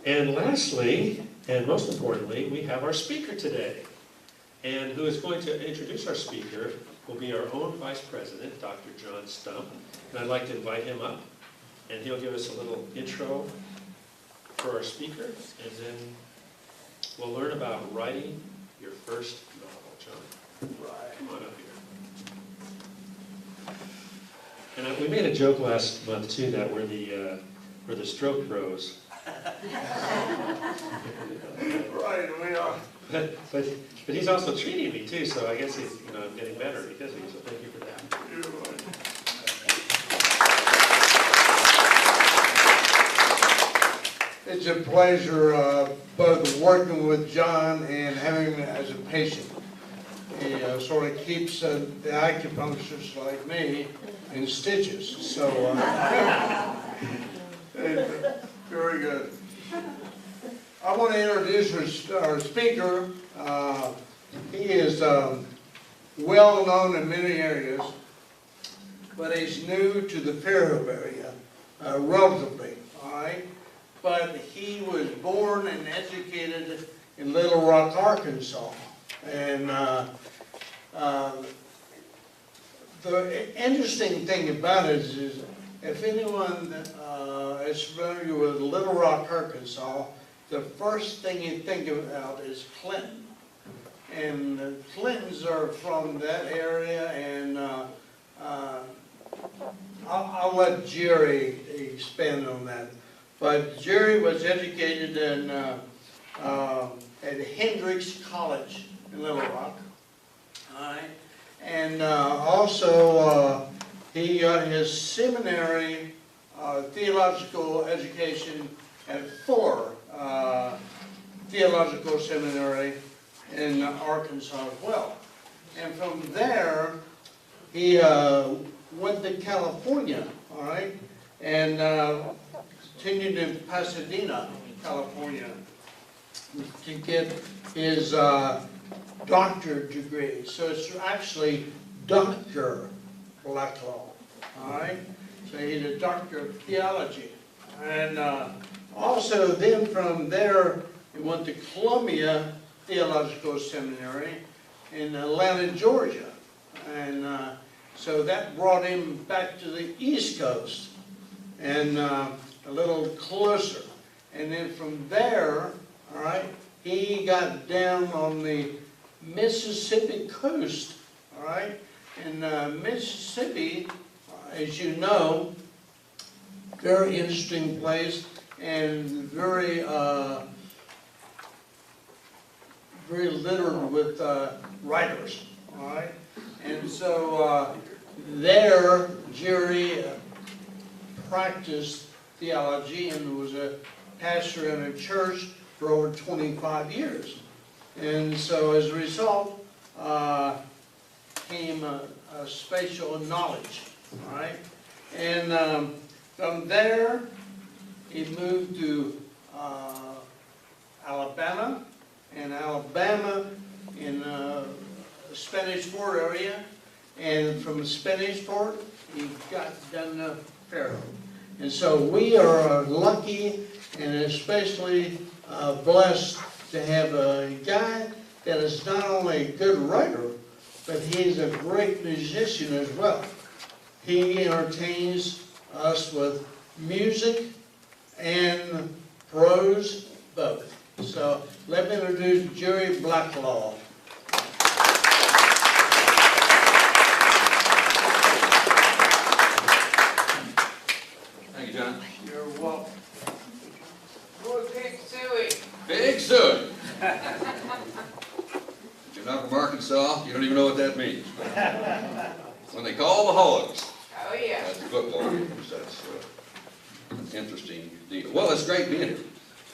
And lastly, and most importantly, we have our speaker today. And who is going to introduce our speaker will be our own Vice President, Dr. John Stump. And I'd like to invite him up, and he'll give us a little intro for our speaker, and then we'll learn about writing your first novel. John, come on up here. And we made a joke last month too that we're the stroke bros. Right, we are. But he's also treating me too, so I guess he's, I'm getting better because of you. So thank you for that. You're right. It's a pleasure both working with John and having him as a patient. He sort of keeps the acupuncturists like me in stitches. So very good. I want to introduce our speaker. He is well known in many areas, but he's new to the Fairhope area, relatively, all right? But he was born and educated in Little Rock, Arkansas. And the interesting thing about it is if anyone is familiar with Little Rock, Arkansas, the first thing you think about is Clinton. And the Clintons are from that area, and I'll let Jerry expand on that. But Jerry was educated in, at Hendrix College in Little Rock. All right. And also he got his seminary theological education at Fuller Theological Seminary in Arkansas as well. And from there, he went to California, all right, and continued in Pasadena, California, to get his doctorate degree. So it's actually Dr. Blacklaw, all right? So he's a doctor of theology. And also then from there, he went to Columbia Theological Seminary in Atlanta, Georgia. And so that brought him back to the East Coast and a little closer. And then from there, all right, he got down on the Mississippi coast, all right? And Mississippi, as you know, very interesting place and very very littered with writers, all right? And so there, Jerry practiced theology and was a pastor in a church for over 25 years. And so as a result, came a spatial knowledge, all right? And from there, he moved to Alabama, and Alabama in the Spanish Fort area, and from Spanish Fort, he got down to Fairhope. And so we are lucky and especially blessed to have a guy that is not only a good writer, but he's a great musician as well. He entertains us with music and prose, both. So let me introduce Jerry Blacklaw. Thank you, John. You're welcome. Boy, Big Suey. Big Suey. If you're not from Arkansas, you don't even know what that means. When they call the hogs. Oh, yeah. That's football games. That's an interesting deal. Well, it's great being here.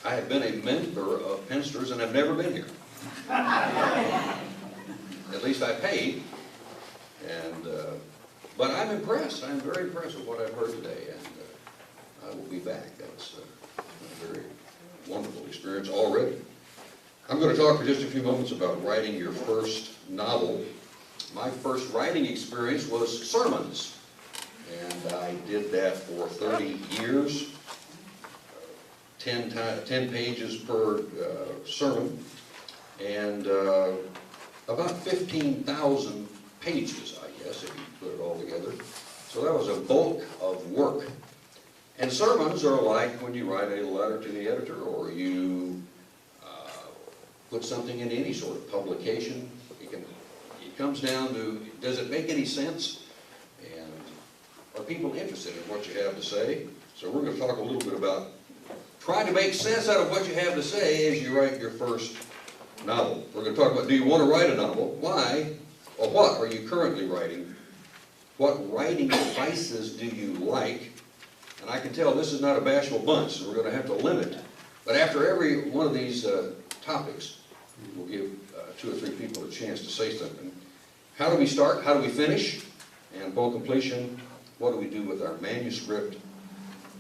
I have been a member of Pensters and I've never been here. At least I paid. And but I'm impressed. I'm very impressed with what I've heard today, and I will be back. That's a very wonderful experience already. I'm going to talk for just a few moments about writing your first novel. My first writing experience was sermons, and I did that for 30 years. 10 pages per sermon, and about 15,000 pages, I guess, if you put it all together. So that was a bulk of work. And sermons are like when you write a letter to the editor, or you put something into any sort of publication. It comes down to, does it make any sense? And are people interested in what you have to say? So we're going to talk a little bit about trying to make sense out of what you have to say as you write your first novel. We're going to talk about, do you want to write a novel? Why? Or what are you currently writing? What writing devices do you like? And I can tell this is not a bashful bunch, so we're going to have to limit. But after every one of these topics, we'll give 2 or 3 people a chance to say something. How do we start? How do we finish? And upon completion, what do we do with our manuscript?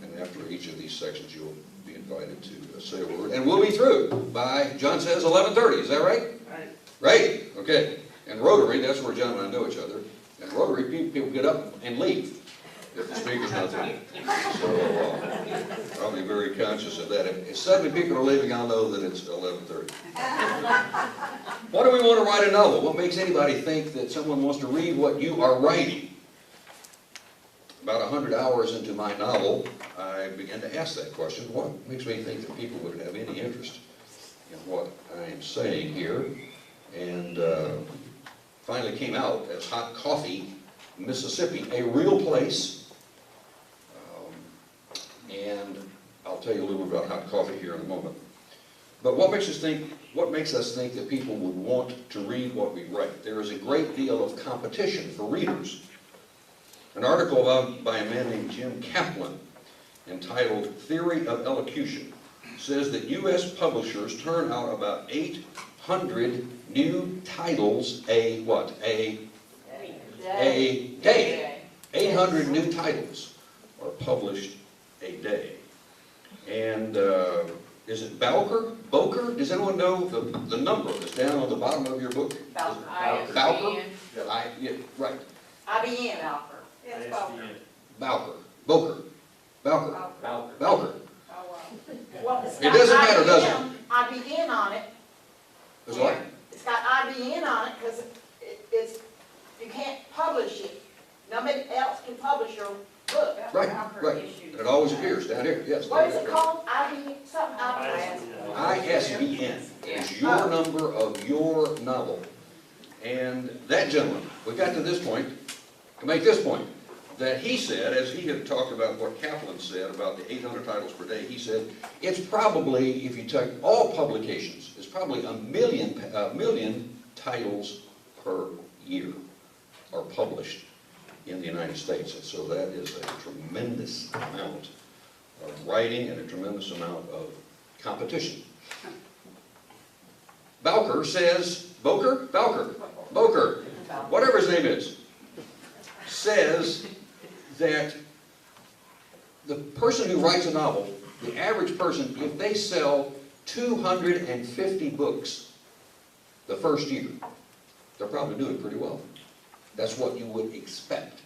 And after each of these sections, you'll be invited to say a word. And we'll be through by, John says, 11:30. Is that right? Right. Right? Okay. And Rotary, that's where John and I know each other. And Rotary, people get up and leave if the speaker's not there. So I'll be very conscious of that. If suddenly people are leaving, I'll know that it's 11:30. Why do we want to write a novel? What makes anybody think that someone wants to read what you are writing? About 100 hours into my novel, I began to ask that question. What makes me think that people would have any interest in what I am saying here? And finally came out as Hot Coffee, Mississippi, a real place. And I'll tell you a little bit about hot coffee here in a moment. But what makes us think that people would want to read what we write? There is a great deal of competition for readers. An article by a man named Jim Kaplan, entitled Theory of Elocution, says that U.S. publishers turn out about 800 new titles a day. 800 new titles are published a day. And is it Bowker? Does anyone know the number that's down on the bottom of your book? Bowker? Yeah, right. IBM, Alfred. It's ISBN. Bowker. Oh, wow. Well, it's It got doesn't matter, does it? IBN on it. Is what? It's got IBN on it because it's, you can't publish it. Nobody else can publish your book. Right. And it always appears down here, yes. What is it called? IBN, something ISBN. ISBN is your number of your novel. And that gentleman, we got to this point, to make this point, that he said, as he had talked about what Kaplan said about the 800 titles per day, he said, it's probably, if you take all publications, it's probably a million titles per year are published in the United States. And so that is a tremendous amount of writing and a tremendous amount of competition. Bowker says, Bowker, whatever his name is, says that the person who writes a novel, the average person, if they sell 250 books the first year, they're probably doing pretty well. That's what you would expect.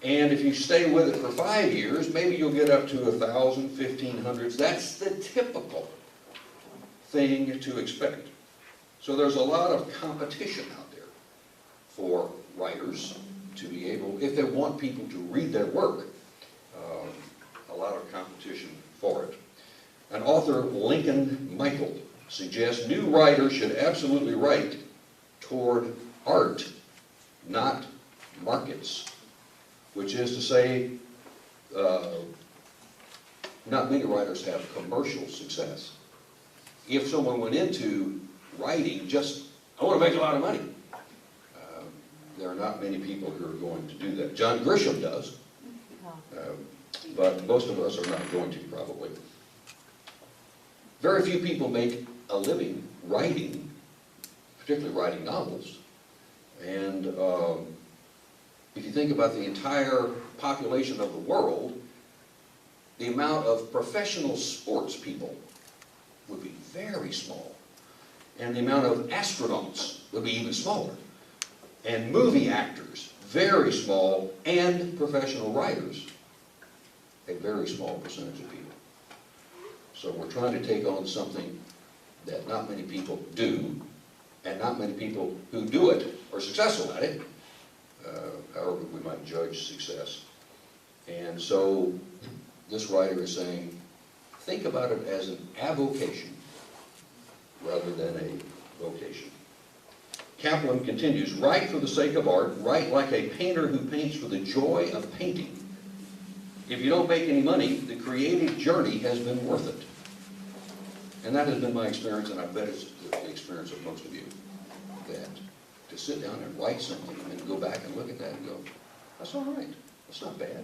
And if you stay with it for 5 years, maybe you'll get up to 1,000, 1,500. That's the typical thing to expect. So there's a lot of competition out there for writers to be able, if they want people to read their work, a lot of competition for it. An author, Lincoln Michael, suggests new writers should absolutely write toward art, not markets, which is to say, not many writers have commercial success. If someone went into writing just, I want to make a lot of money, there are not many people who are going to do that. John Grisham does, but most of us are not going to, probably. Very few people make a living writing, particularly writing novels. And if you think about the entire population of the world, the amount of professional sports people would be very small. And the amount of astronauts would be even smaller. And movie actors, very small, and professional writers, a very small percentage of people. So we're trying to take on something that not many people do, and not many people who do it are successful at it, however we might judge success. And so this writer is saying, think about it as an avocation rather than a vocation. Kaplan continues, write for the sake of art, write like a painter who paints for the joy of painting. If you don't make any money, the creative journey has been worth it. And that has been my experience, and I bet it's the experience of most of you, that to sit down and write something and then go back and look at that and go, that's all right, that's not bad,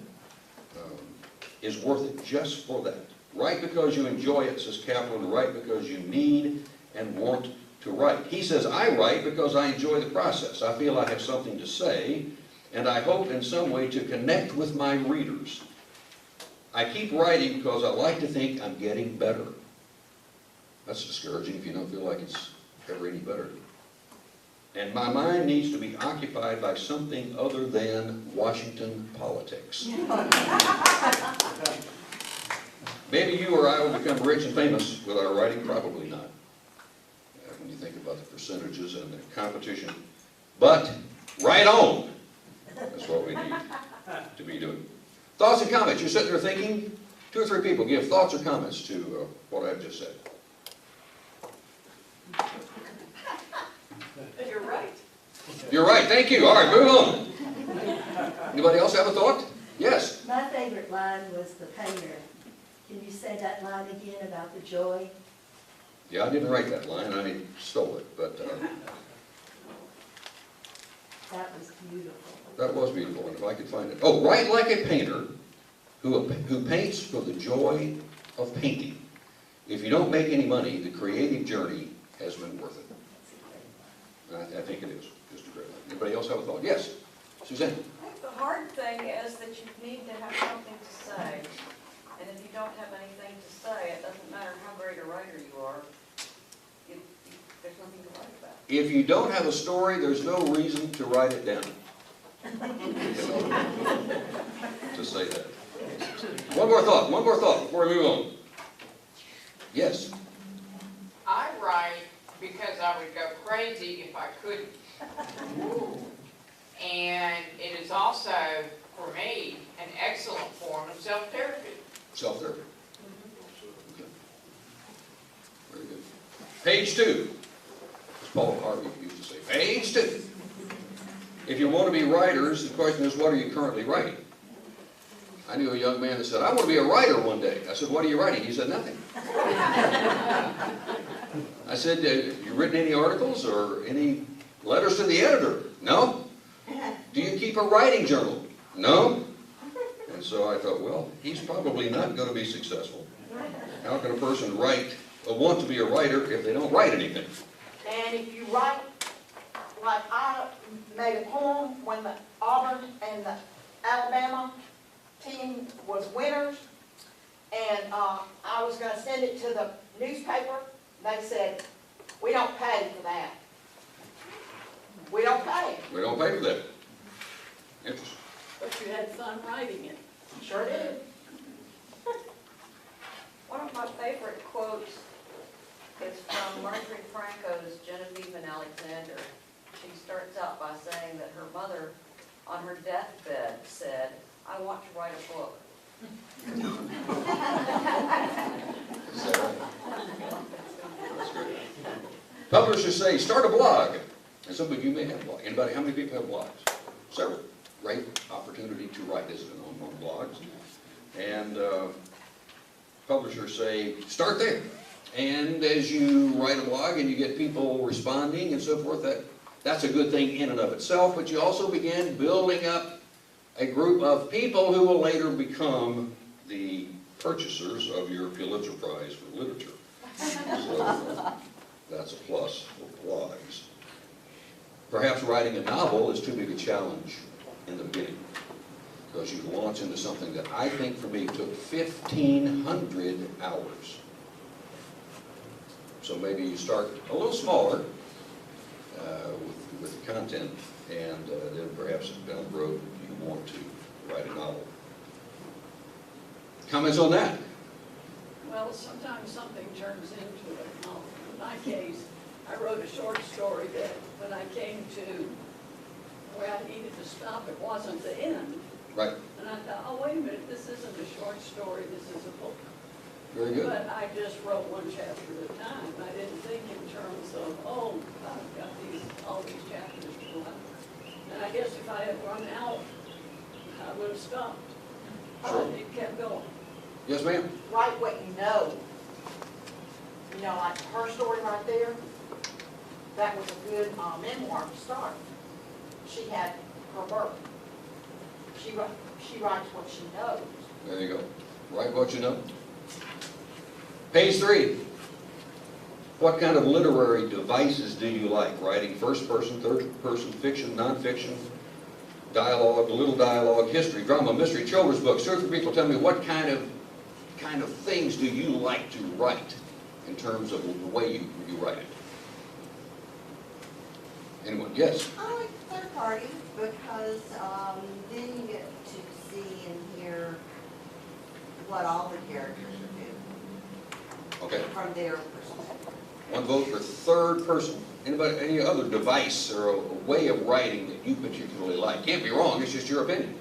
is worth it just for that. Write because you enjoy it, says Kaplan, write because you need and want to write. He says, I write because I enjoy the process. I feel I have something to say, and I hope in some way to connect with my readers. I keep writing because I like to think I'm getting better. That's discouraging if you don't feel like it's ever any better. And my mind needs to be occupied by something other than Washington politics. Maybe you or I will become rich and famous with our writing, probably not. When you think about the percentages and the competition. But, right on! That's what we need to be doing. Thoughts and comments? You're sitting there thinking, 2 or 3 people give thoughts or comments to what I've just said. You're right. You're right, thank you. All right, move on. Anybody else have a thought? Yes? My favorite line was the painter. Can you say that line again about the joy? Yeah, I didn't write that line, I stole it, but That was beautiful. that was beautiful, and if I could find it. Oh, write like a painter who paints for the joy of painting. If you don't make any money, the creative journey has been worth it. I think it is. Just a great line. Anybody else have a thought? Yes, Suzanne. I think the hard thing is that you need to have something to say. And if you don't have anything to say, it doesn't matter how great a writer you are, there's nothing to write about. If you don't have a story, there's no reason to write it down. To say that. One more thought before we move on. Yes. I write because I would go crazy if I couldn't. And it is also, for me, an excellent form of self-therapy. Self-therapy. Okay. Very good. Page 2. As Paul Harvey used to say, page 2. If you want to be writers, the question is, what are you currently writing? I knew a young man that said, I want to be a writer one day. I said, what are you writing? He said, nothing. I said, you written any articles or any letters to the editor? No. Do you keep a writing journal? No. And so I thought, well, he's probably not going to be successful. How can a person want to be a writer if they don't write anything? And if you write, like I made a poem when the Auburn and the Alabama team was winners, and I was gonna send it to the newspaper. They said, we don't pay for that. We don't pay. We don't pay for that. Interesting. But you had fun writing it. Sure did. One of my favorite quotes is from Marjorie Franco's Genevieve and Alexander. She starts out by saying that her mother, on her deathbed, said, I want to write a book. Is that right? That's great. Publishers say, start a blog. And some of you may have a blog. Anybody, how many people have blogs? Several. Great opportunity to write as on blogs. And publishers say, start there. And as you write a blog and you get people responding and so forth, that's a good thing in and of itself, but you also begin building up a group of people who will later become the purchasers of your Pulitzer Prize for literature. So that's a plus for blogs. Perhaps writing a novel is too big a challenge in the beginning, because you launch into something that I think for me took 1,500 hours. So maybe you start a little smaller with the content, and then perhaps down the road you want to write a novel. Comments on that? Well, Well, sometimes something turns into a novel. In my case, I wrote a short story that when I came to where I needed to stop, it wasn't the end. Right, And I thought, oh, wait a minute, this isn't a short story, this is a book. very good. But I just wrote one chapter at a time. I didn't think in terms of, oh, I've got all these chapters to go out. And I guess if I had run out, I would have stopped. Sure. But it kept going. Yes, ma'am? Write what you know. You know, like her story right there, that was a good memoir to start. She had her birth. She writes what she knows. There you go. Write what you know. Page 3. What kind of literary devices do you like? Writing first person, third person, fiction, nonfiction, dialogue, little dialogue, history, drama, mystery, children's books. Certain people tell me what kind of things do you like to write in terms of the way you write it? Anyone? Yes? I like third party because then you get to see and hear what all the characters are Okay. doing from their perspective. One vote for third person. Anybody, any other device or a way of writing that you particularly like? Can't be wrong, it's just your opinion.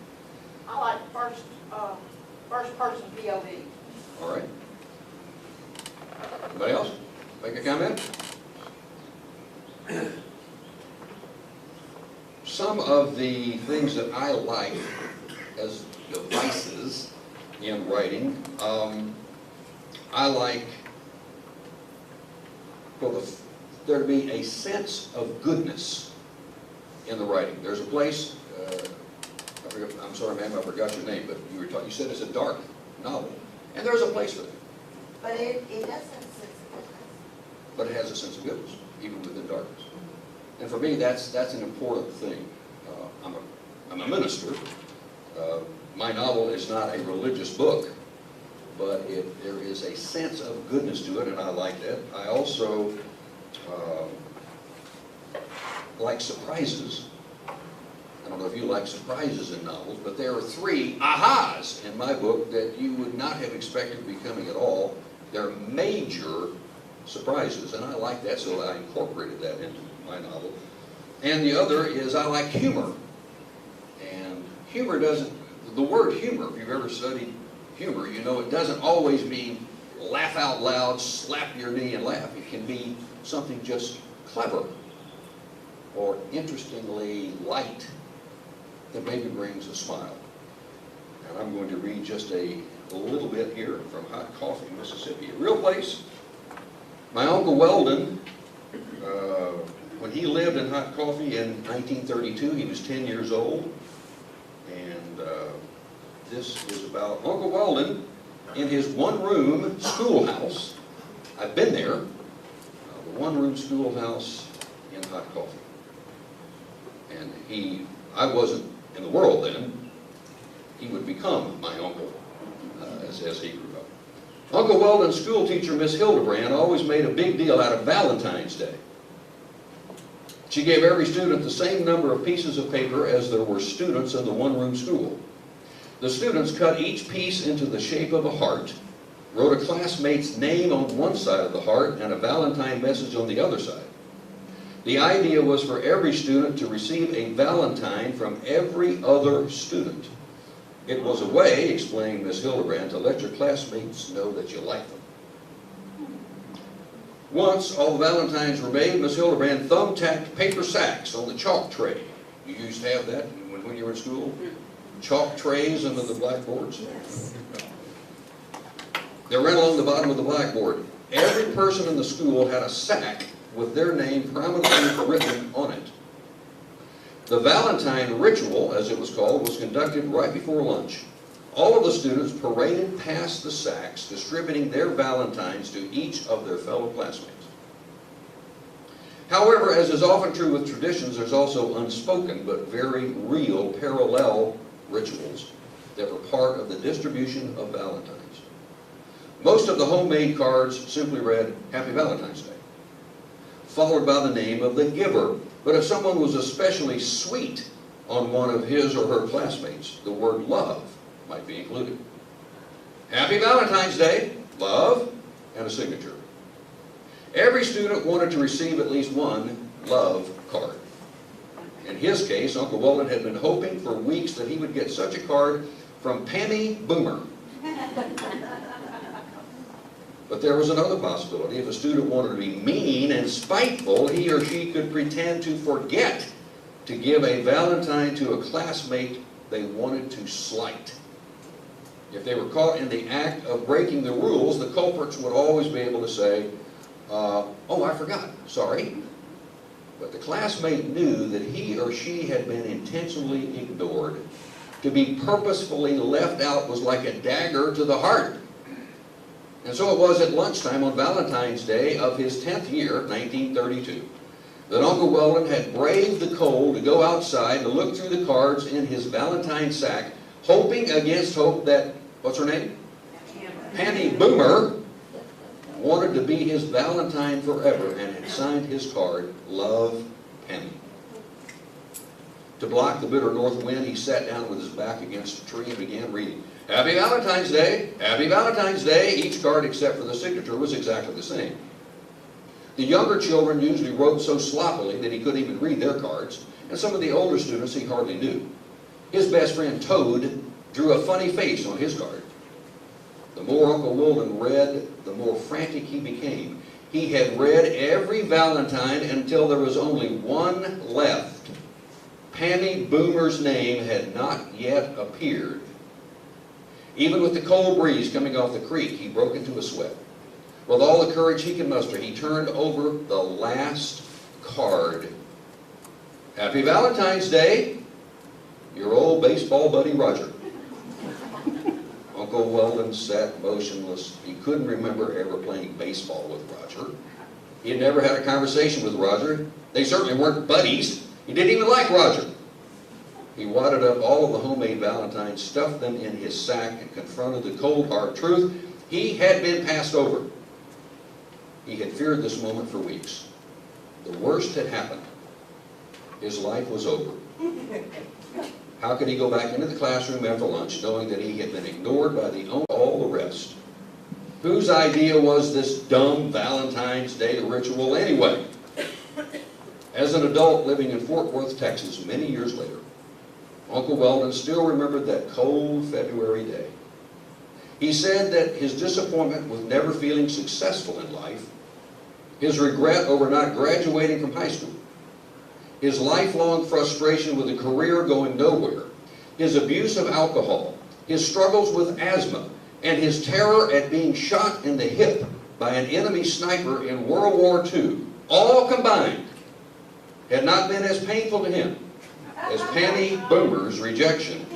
I like first person POV. All right. Anybody else? Make a comment? Some of the things that I like as devices in writing, I like for there to be a sense of goodness in the writing. There's a place, I'm sorry ma'am, I forgot your name, but you said it's a dark novel, and there's a place for that. But it does have a sense of goodness. But it has a sense of goodness, even within darkness. And for me, that's an important thing. I'm a minister. My novel is not a religious book, but there is a sense of goodness to it, and I like that. I also like surprises. I don't know if you like surprises in novels, but there are 3 ahas in my book that you would not have expected to be coming at all. They're major surprises, and I like that, so I incorporated that into my novel. And the other is I like humor. And humor doesn't, the word humor, if you've ever studied humor, you know it doesn't always mean laugh out loud, slap your knee and laugh. It can be something just clever or interestingly light that maybe brings a smile. And I'm going to read just a little bit here from Hot Coffee, Mississippi. A real place. My Uncle Weldon, when he lived in Hot Coffee in 1932, he was 10 years old. And this is about Uncle Weldon in his one-room schoolhouse. I've been there, the one-room schoolhouse in Hot Coffee. And I wasn't in the world then. He would become my uncle as he grew up. Uncle Weldon's school teacher, Miss Hildebrand, always made a big deal out of Valentine's Day. She gave every student the same number of pieces of paper as there were students in the one-room school. The students cut each piece into the shape of a heart, wrote a classmate's name on one side of the heart and a Valentine message on the other side. The idea was for every student to receive a Valentine from every other student. It was a way, explained Miss Hildebrand, to let your classmates know that you like them. Once all the Valentines were made, Miss Hildebrand thumbtacked paper sacks on the chalk tray. You used to have that when you were in school? Chalk trays under the blackboards? Yes. They ran along the bottom of the blackboard. Every person in the school had a sack with their name prominently written on it. The Valentine ritual, as it was called, was conducted right before lunch. All of the students paraded past the sacks, distributing their Valentines to each of their fellow classmates. However, as is often true with traditions, there's also unspoken but very real parallel rituals that were part of the distribution of Valentines. Most of the homemade cards simply read, Happy Valentine's Day, followed by the name of the giver. But if someone was especially sweet on one of his or her classmates, the word love might be included. Happy Valentine's Day, love. and a signature. Every student wanted to receive at least one love card. In his case, Uncle Weldon had been hoping for weeks that he would get such a card from Pammy Boomer. But there was another possibility. If a student wanted to be mean and spiteful, he or she could pretend to forget to give a Valentine to a classmate they wanted to slight. If they were caught in the act of breaking the rules, the culprits would always be able to say, oh, I forgot, sorry. But the classmate knew that he or she had been intentionally ignored. To be purposefully left out was like a dagger to the heart. And so it was at lunchtime on Valentine's Day of his 10th year, 1932, that Uncle Weldon had braved the cold to go outside to look through the cards in his Valentine sack, hoping against hope that, what's her name? Pammy Boomer wanted to be his Valentine forever and had signed his card, Love, Pammy. To block the bitter north wind, he sat down with his back against a tree and began reading. Happy Valentine's Day! Happy Valentine's Day! Each card except for the signature was exactly the same. The younger children usually wrote so sloppily that he couldn't even read their cards, and some of the older students he hardly knew. His best friend Toad drew a funny face on his card. The more Uncle Weldon read, the more frantic he became. He had read every Valentine until there was only one left. Pammy Boomer's name had not yet appeared. Even with the cold breeze coming off the creek, he broke into a sweat. With all the courage he could muster, he turned over the last card. Happy Valentine's Day, your old baseball buddy Roger. Uncle Weldon sat motionless. He couldn't remember ever playing baseball with Roger. He had never had a conversation with Roger. They certainly weren't buddies. He didn't even like Roger. He wadded up all of the homemade Valentines, stuffed them in his sack, and confronted the cold, hard truth. He had been passed over. He had feared this moment for weeks. The worst had happened. His life was over. How could he go back into the classroom after lunch knowing that he had been ignored by all the rest? Whose idea was this dumb Valentine's Day ritual anyway? As an adult living in Fort Worth, Texas, many years later, Uncle Weldon still remembered that cold February day. He said that his disappointment with never feeling successful in life, his regret over not graduating from high school, his lifelong frustration with a career going nowhere, his abuse of alcohol, his struggles with asthma, and his terror at being shot in the hip by an enemy sniper in World War II, all combined, had not been as painful to him as Pammy Boomer's rejection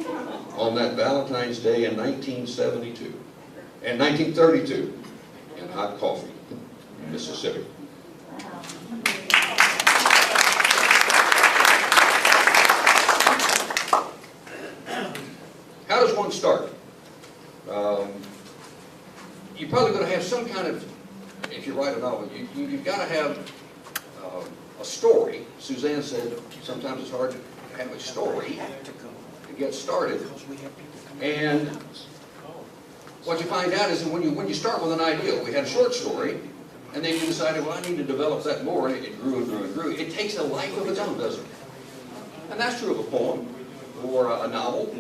on that Valentine's Day in 1932 in Hot Coffee, Mississippi. How does one start? You're probably going to have some kind of, if you write a novel, you've got to have a story. Suzanne said sometimes it's hard to have a story to get started. And what you find out is that when you start with an idea, we had a short story, and then you decided, well, I need to develop that more, and it grew and grew and grew. It takes a life of its own, doesn't it? And that's true of a poem or a novel.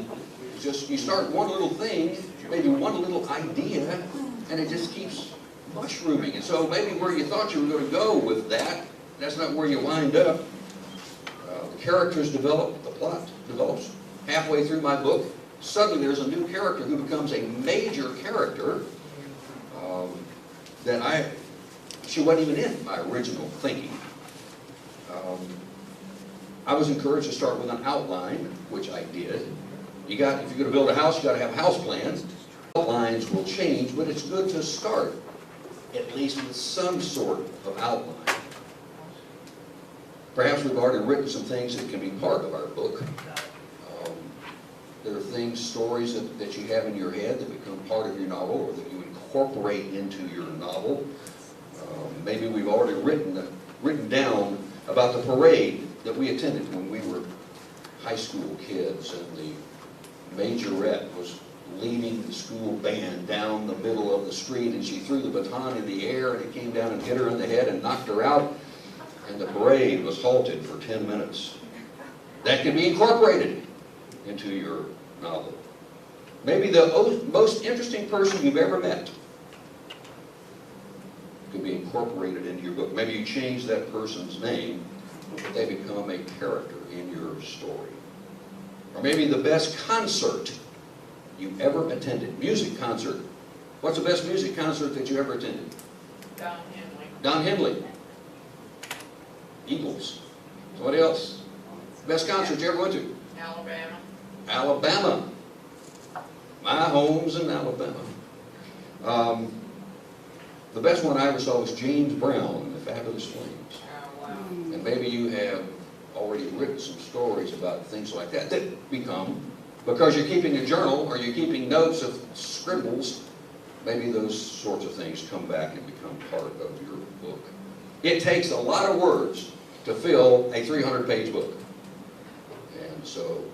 It's just you start one little thing, maybe one little idea, and it just keeps mushrooming. And so maybe where you thought you were going to go with that, that's not where you wind up. The characters develop, the plot develops. Halfway through my book, suddenly there's a new character who becomes a major character that she wasn't even in my original thinking. I was encouraged to start with an outline, which I did. If you're going to build a house, you got to have house plans. Outlines will change, but it's good to start at least with some sort of outline. Perhaps we've already written some things that can be part of our book. There are things, stories that you have in your head that become part of your novel or that you incorporate into your novel. Maybe we've already written down about the parade that we attended when we were high school kids, and the majorette was leading the school band down the middle of the street, and she threw the baton in the air, and it came down and hit her in the head and knocked her out, and the parade was halted for 10 minutes. That can be incorporated into your novel. Maybe the most interesting person you've ever met could be incorporated into your book. Maybe you change that person's name, but they become a character in your story. Or maybe the best concert you ever attended, music concert. What's the best music concert that you ever attended? Don Henley. Don Henley. Eagles. What else? Best concert you ever went to? Alabama. Alabama. My home's in Alabama. The best one I ever saw was James Brown and the Fabulous Flames. Oh, wow. And maybe you have already written some stories about things like that that become, because you're keeping a journal or you're keeping notes of scribbles, maybe those sorts of things come back and become part of your book. It takes a lot of words to fill a 300-page book. And so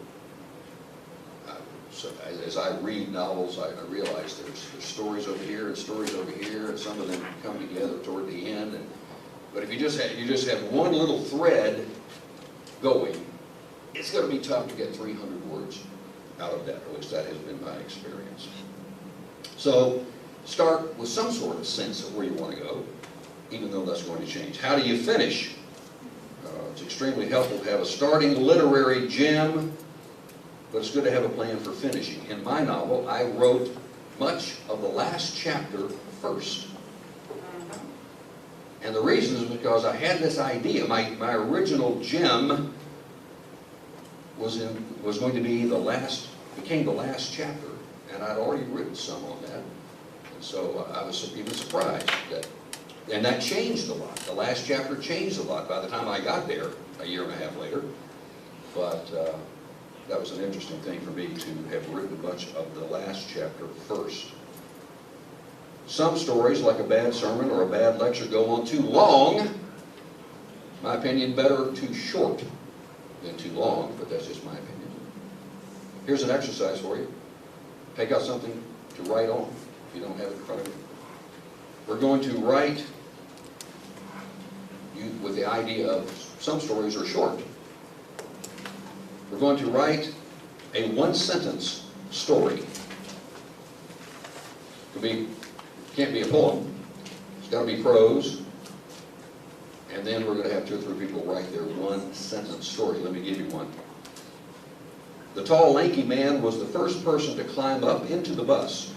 as I read novels, I realize there's stories over here and stories over here, and some of them come together toward the end. But if you just have one little thread going, it's going to be tough to get 300 words out of that. At least that has been my experience. So start with some sort of sense of where you want to go, even though that's going to change. How do you finish? It's extremely helpful to have a starting literary gem, but it's good to have a plan for finishing. In my novel, I wrote much of the last chapter first. And the reason is because I had this idea. My original gem was going to be became the last chapter, and I'd already written some on that. And so I was even surprised and that changed a lot. The last chapter changed a lot by the time I got there, a year and a half later. But that was an interesting thing for me to have written much of the last chapter first. Some stories, like a bad sermon or a bad lecture, go on too long. In my opinion, better too short than too long, but that's just my opinion. Here's an exercise for you. Take out something to write on if you don't have it in front of you. We're going to write with the idea of some stories are short. We're going to write a one-sentence story. Can't be a poem. It's got to be prose. And then we're going to have 2 or 3 people write their one-sentence story. Let me give you one. The tall, lanky man was the first person to climb up into the bus,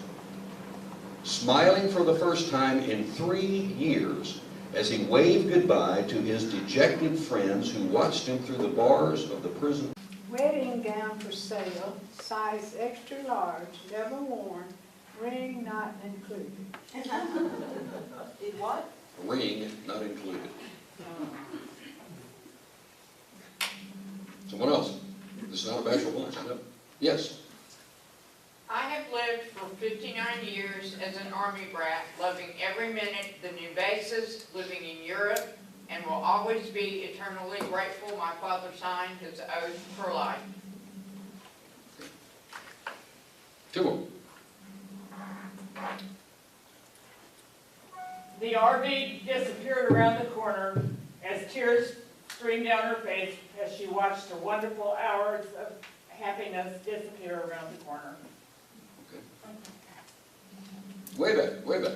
smiling for the first time in 3 years as he waved goodbye to his dejected friends who watched him through the bars of the prison. Wedding gown for sale, size extra large, never worn, ring not included. Did what? Ring not included. Someone else? This is not a bachelor lunch, I know. Yes? I have lived for 59 years as an Army brat, loving every minute the new bases, living in Europe, and will always be eternally grateful my father signed his oath for life. 2 more. The RV disappeared around the corner as tears streamed down her face as she watched her wonderful hours of happiness disappear around the corner. Way back, way back.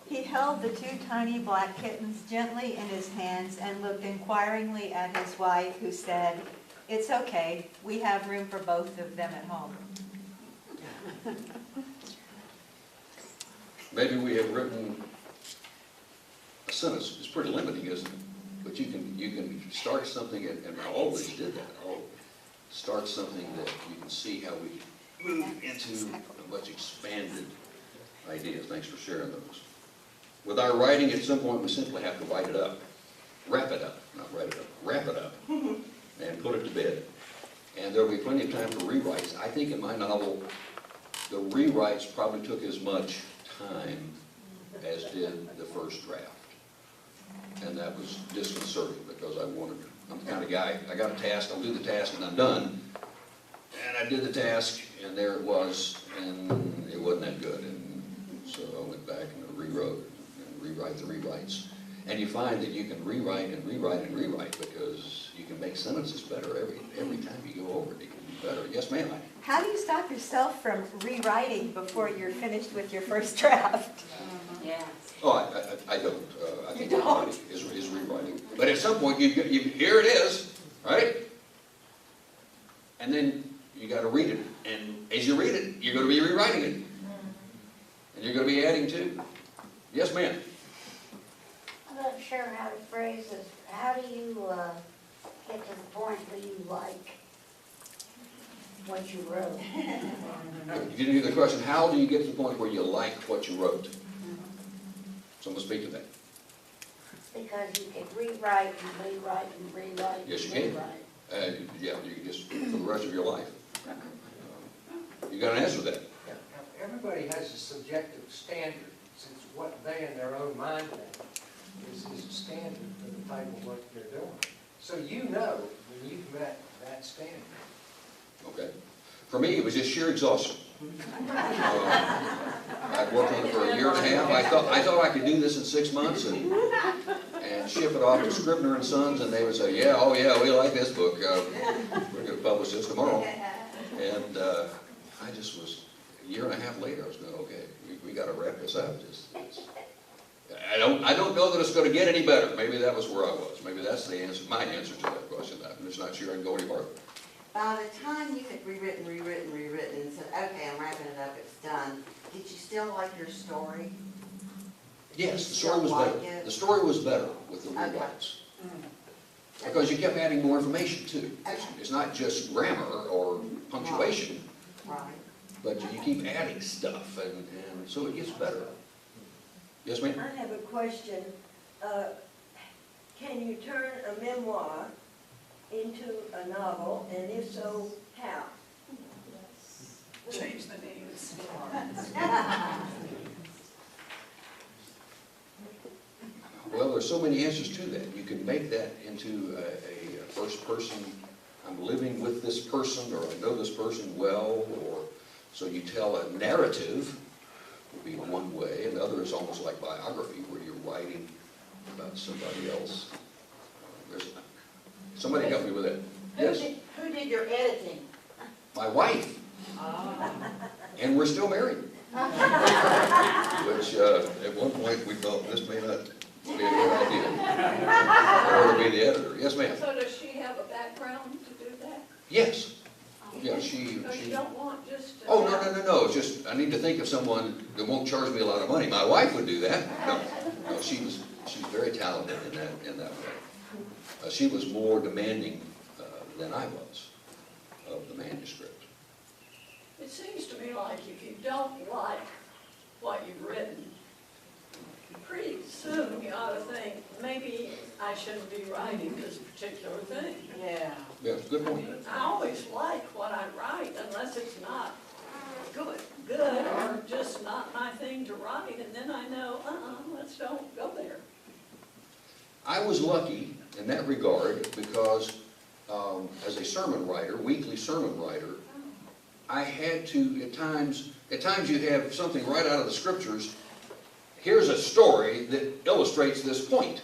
He held the 2 tiny black kittens gently in his hands and looked inquiringly at his wife, who said, "It's okay, we have room for both of them at home." Maybe we have written a sentence. It's pretty limiting, isn't it? But you can start something, and I always did that. I'll start something that you can see how we move into a much expanded idea. Thanks for sharing those. With our writing, at some point, we simply have to write it up. Wrap it up. Not write it up. Wrap it up. And put it to bed. And there will be plenty of time for rewrites. I think in my novel, the rewrites probably took as much time as did the first draft. And that was disconcerting because I'm the kind of guy, I got a task, I'll do the task and I'm done. And I did the task and there it was, and it wasn't that good. And so I went back and rewrote and rewrite the rewrites. And you find that you can rewrite and rewrite and rewrite because you can make sentences better every time you go over it. You can do better. Yes, ma'am. How do you stop yourself from rewriting before you're finished with your first draft? Yes. Oh, I don't. I think everybody is rewriting. But at some point, you here it is, right? And then you got to read it. And as you read it, you're going to be rewriting it. And you're going to be adding to. Yes, ma'am. I'm not sure how to phrase this. How do you get to the point where you like what you wrote? You didn't hear the question. How do you get to the point where you like what you wrote? Someone speak to that. Because you can rewrite and rewrite and rewrite and Yes, you can. rewrite. Yeah, you can just, for the rest of your life. You got an answer to that? Yeah, now, everybody has a subjective standard, since what they in their own mind think is a standard for the type of work they're doing. So you know when you've met that standard. Okay. For me, it was just sheer exhaustion. I'd worked on it for a year and a half. I thought I could do this in 6 months and ship it off to Scribner and Sons, and they would say, yeah, oh yeah, we like this book. We're going to publish this tomorrow. And I just was, a year and a half later, I was going, okay, we got to wrap this up. I don't know that it's going to get any better. Maybe that was where I was. Maybe that's the answer, my answer to that question. I'm just not sure I can go any farther. By the time you had rewritten, and said, okay, I'm wrapping it up, it's done, did you still like your story? Yes, the story was better. The story was better with the rewrites. Because you kept adding more information too. It's not just grammar or punctuation, Right. but you keep adding stuff, and so it gets better. Yes, ma'am? I have a question. Can you turn a memoir into a novel, and if so, how? Change the names. Well, there's so many answers to that. You can make that into a first person, I'm living with this person, or I know this person well, or so you tell a narrative would be one way. Another is almost like biography, where you're writing about somebody else. Somebody help me with that. Yes, Who did your editing? my wife. And we're still married. Which at one point we thought this may not be a good idea. Or to be the editor. Yes, ma'am. So does she have a background to do that? Yes. Yeah, she. So you don't want just to... Oh, no. It's just, I need to think of someone that won't charge me a lot of money. My wife would do that. No, she's very talented in that way. She was more demanding than I was of the manuscript. It seems to me like if you don't like what you've written, pretty soon you ought to think, maybe I shouldn't be writing this particular thing. Yeah. Yeah, good point. I always like what I write unless it's not good or just not my thing to write, and then I know, let's don't go there. I was lucky in that regard because as a sermon writer, weekly sermon writer, I had to, at times you have something right out of the scriptures. Here's a story that illustrates this point.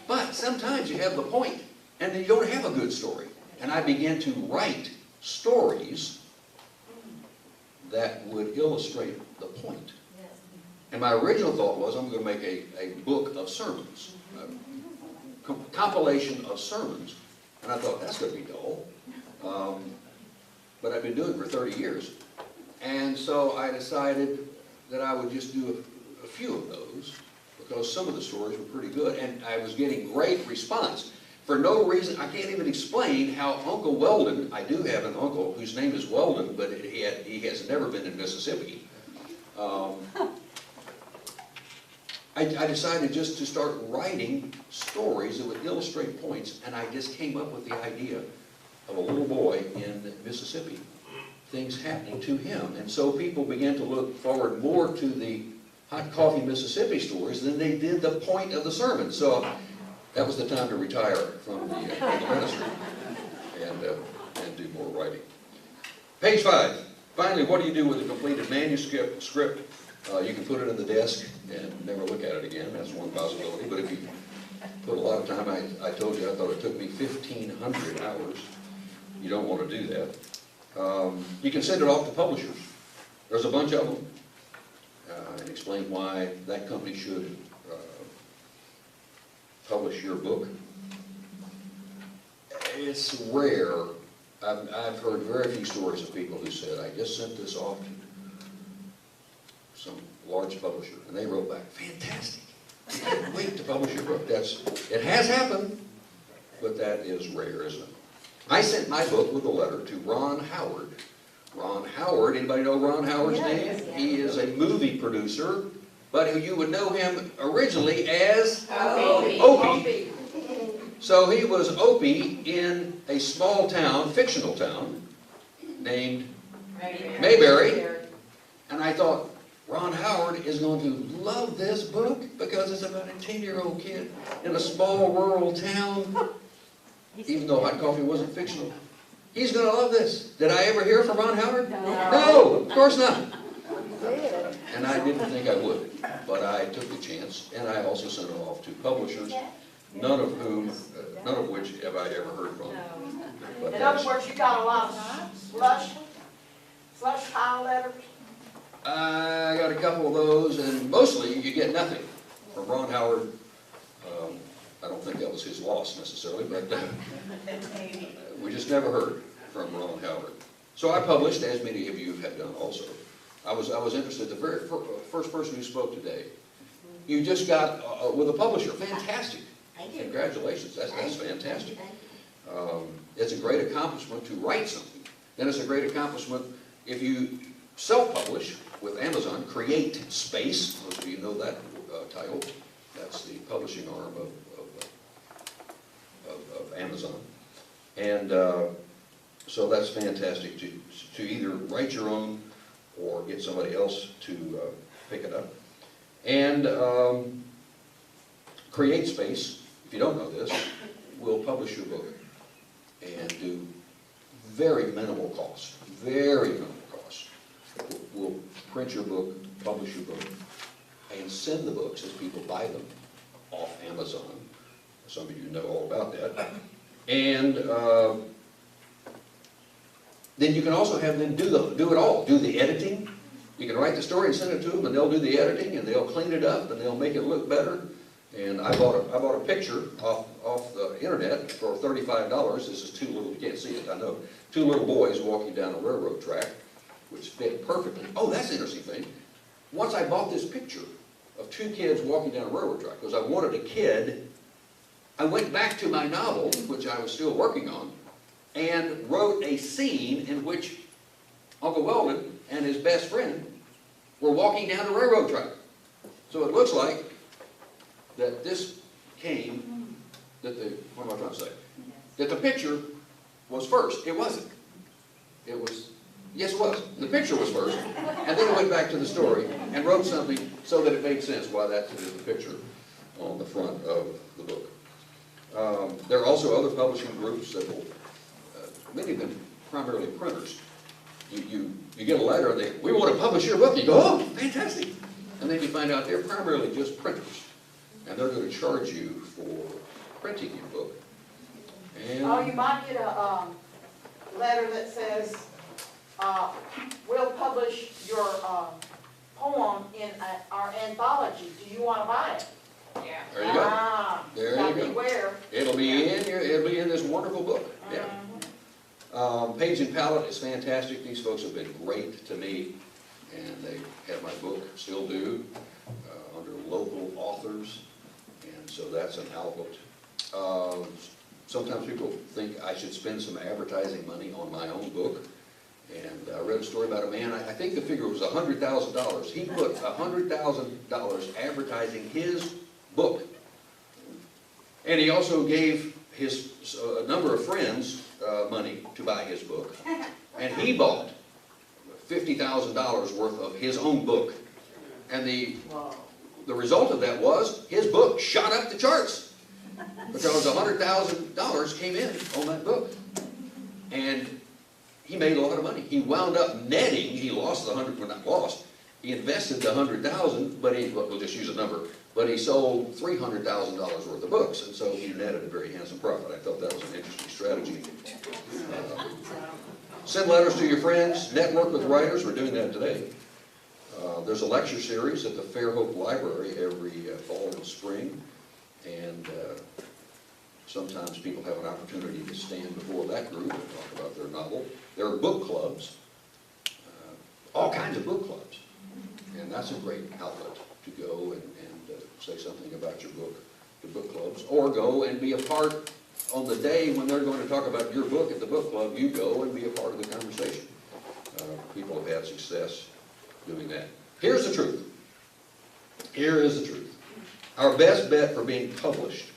But sometimes you have the point and then you don't have a good story. And I began to write stories that would illustrate the point. And my original thought was I'm going to make a book of sermons, a compilation of sermons. And I thought, that's going to be dull. But I've been doing it for 30 years. And so I decided that I would just do a few of those because some of the stories were pretty good. And I was getting great response. For no reason, I can't even explain how Uncle Weldon, I do have an uncle whose name is Weldon, but he has never been in Mississippi. I decided just to start writing stories that would illustrate points, and I just came up with the idea of a little boy in Mississippi, things happening to him. And so people began to look forward more to the hot coffee Mississippi stories than they did the point of the sermon. So that was the time to retire from the ministry and do more writing. Page 5. Finally, what do you do with a completed manuscript? You can put it in the desk and never look at it again. That's one possibility. But if you put a lot of time, I told you I thought it took me 1,500 hours. You don't want to do that. You can send it off to publishers. There's a bunch of them. And explain why that company should publish your book. It's rare. I've heard very few stories of people who said, I just sent this off to some large publisher, and they wrote back, fantastic. I can't wait to publish your book. It has happened, but that is rare, isn't it? I sent my book with a letter to Ron Howard. Ron Howard, anybody know Ron Howard's name? He is a movie producer, but you would know him originally as Opie. So he was Opie in a small town, fictional town, named Mayberry. And I thought, Ron Howard is going to love this book because it's about a 10-year-old kid in a small rural town, even though Hot Coffee wasn't fictional. He's going to love this. Did I ever hear from Ron Howard? No, of course not. And I didn't think I would, but I took the chance, and I also sent it off to publishers, none of which have I ever heard from. But In other words, you got a lot of slush pile letters? I got a couple of those, and mostly you get nothing from Ron Howard. I don't think that was his loss necessarily, but we just never heard from Ron Howard. So I published, as many of you have done also. I was interested. The very first person who spoke today, you just got with a publisher. Fantastic! Congratulations. That's fantastic. It's a great accomplishment to write something. Then it's a great accomplishment if you self-publish with Amazon. Create Space. Most of you know that title. That's the publishing arm of Amazon. And so that's fantastic to either write your own or get somebody else to pick it up. And Create Space, if you don't know this, will publish your book and do very minimal cost, We'll print your book, publish your book, and send the books as people buy them off Amazon. Some of you know all about that. And then you can also have them do it all. Do the editing. You can write the story and send it to them, and they'll do the editing, and they'll clean it up, and they'll make it look better. And I bought a picture off the internet for $35. This is you can't see it, I know. Two little boys walking down a railroad track, which fit perfectly. Oh, that's an interesting thing. Once I bought this picture of two kids walking down a railroad track, because I wanted a kid, I went back to my novel, which I was still working on, and wrote a scene in which Uncle Weldon and his best friend were walking down the railroad track. So it looks like that this came, what am I trying to say? That the picture was first. It wasn't. It was, yes it was. The picture was first, and then I went back to the story and wrote something so that it made sense why that's the picture on the front of the book. There are also other publishing groups that will, many of them primarily printers. You get a letter and we want to publish your book. You go, oh, fantastic. And then you find out they're primarily just printers. And they're going to charge you for printing your book. And Oh, you might get a letter that says, we'll publish your poem in our anthology. Do you want to buy it? Yeah. there you go. Ah, There you gotta go. beware. It'll be in this wonderful book. Yeah. Page and Palette is fantastic. These folks have been great to me, and they have my book, still do, under local authors, and so that's an outlet. Sometimes people think I should spend some advertising money on my own book, and I read a story about a man, I think the figure was $100,000. He put $100,000 advertising his book, and he also gave a number of friends money to buy his book, and he bought $50,000 worth of his own book, and the result of that was his book shot up the charts because $100,000 came in on that book, and he made a lot of money. He wound up netting, he lost the 100, well, not lost, he invested the 100,000, but we'll just use a number, but he sold $300,000 worth of books, and so he netted a very handsome profit. I thought that was an interesting strategy. Send letters to your friends, network with writers, we're doing that today. There's a lecture series at the Fairhope Library every fall and spring, and sometimes people have an opportunity to stand before that group and talk about their novel. There are book clubs, all kinds of book clubs, and that's a great outlet to go and say something about your book to book clubs, or go and be a part on the day when they're going to talk about your book at the book club. You go and be a part of the conversation. People have had success doing that. Here's the truth. Here is the truth. Our best bet for being published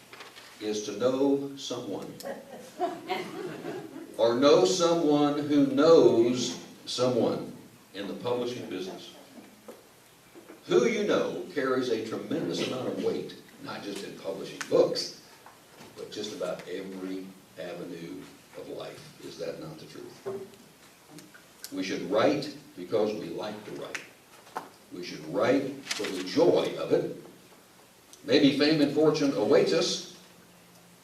is to know someone, or know someone who knows someone in the publishing business. Who you know carries a tremendous amount of weight, not just in publishing books, but just about every avenue of life. Is that not the truth? We should write because we like to write. We should write for the joy of it. Maybe fame and fortune awaits us,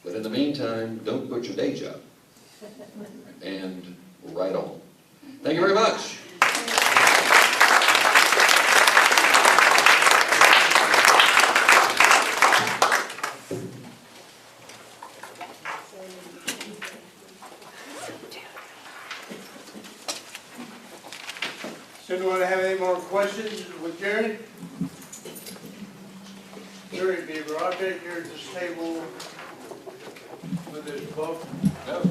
but in the meantime, don't quit your day job. And write on. Thank you very much. So do I have any more questions with Jerry? Jerry Beaver, I'll take here at this table with his book. No.